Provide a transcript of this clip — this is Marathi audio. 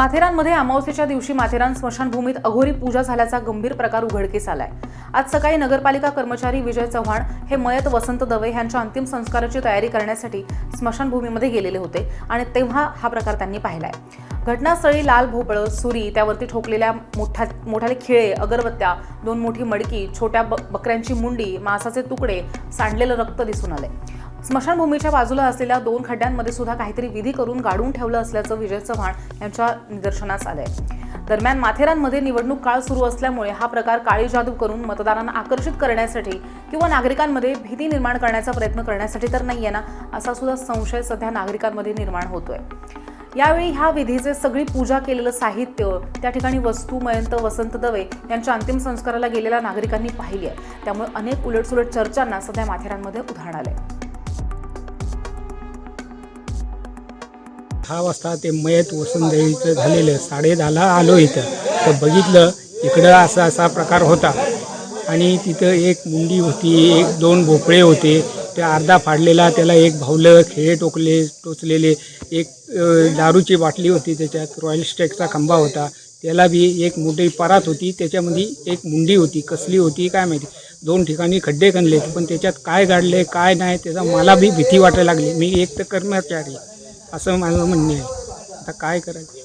माथेरानमध्ये अमावस्येच्या दिवशी माथेरान स्मशानभूमीत अघोरी पूजा झाल्याचा गंभीर प्रकार उघडकीस आलाय। आज सकाळी नगरपालिका कर्मचारी विजय चव्हाण हे मयत वसंत दवे यांच्या अंतिम संस्काराची तयारी करण्यासाठी स्मशानभूमीमध्ये गेलेले होते आणि तेव्हा हा प्रकार त्यांनी पाहिलाय। घटनास्थळी लाल भोपळं, सुरी, त्यावरती ठोकलेल्या मोठाले खिळे, अगरबत्त्या, 2 मोठी मडकी, छोट्या बकऱ्यांची मुंडी, मांसाचे तुकडे, सांडलेलं रक्त दिसून आले। स्मशानभूमीच्या बाजूला असलेल्या 2 खड्ड्यांमध्ये सुद्धा काहीतरी विधी करून गाडून ठेवलं असल्याचं विजय चव्हाण यांच्या निदर्शनास आलंय। दरम्यान माथेरानमध्ये निवडणूक काळ सुरू असल्यामुळे हा प्रकार काळी जादू करून मतदारांना आकर्षित करण्यासाठी किंवा नागरिकांमध्ये भीती निर्माण करण्याचा प्रयत्न करण्यासाठी तर नाहीये ना, असा सुद्धा संशय सध्या नागरिकांमध्ये निर्माण होतोय। यावेळी ह्या विधीचे सगळी पूजा केलेलं साहित्य, त्या ठिकाणी वस्तू मयंत वसंत दवे यांच्या अंतिम संस्काराला गेलेल्या नागरिकांनी पाहिली आहे। त्यामुळे अनेक उलटसुलट चर्चांना सध्या माथेरानमध्ये उधाण आलंय। 6 वाजता ते मयत वसंत दवेचं झालेलं, 10:30ला आलो इथं तर बघिटलं इकडं असा प्रकार होता आणि तिथं एक मुंडी होती, 1-2 भोपळे होते, ते अर्धा फाडलेला, त्याला एक भावलं, खेळे टोचलेले, एक दारूची बाटली होती, त्याच्यात रॉयल स्टेकचा खंबा होता, त्याला बी एक मोठी परात होती, त्याच्यामध्ये एक मुंडी होती, कसली होती काय माहिती। 2 ठिकाणी खड्डे खणले, पण त्याच्यात काय गाडले काय नाही त्याचा मला बी भीती वाटायला लागली। मी एक तर कर्मचारी, असं माझं म्हणणे आहे। आता काय करायचं।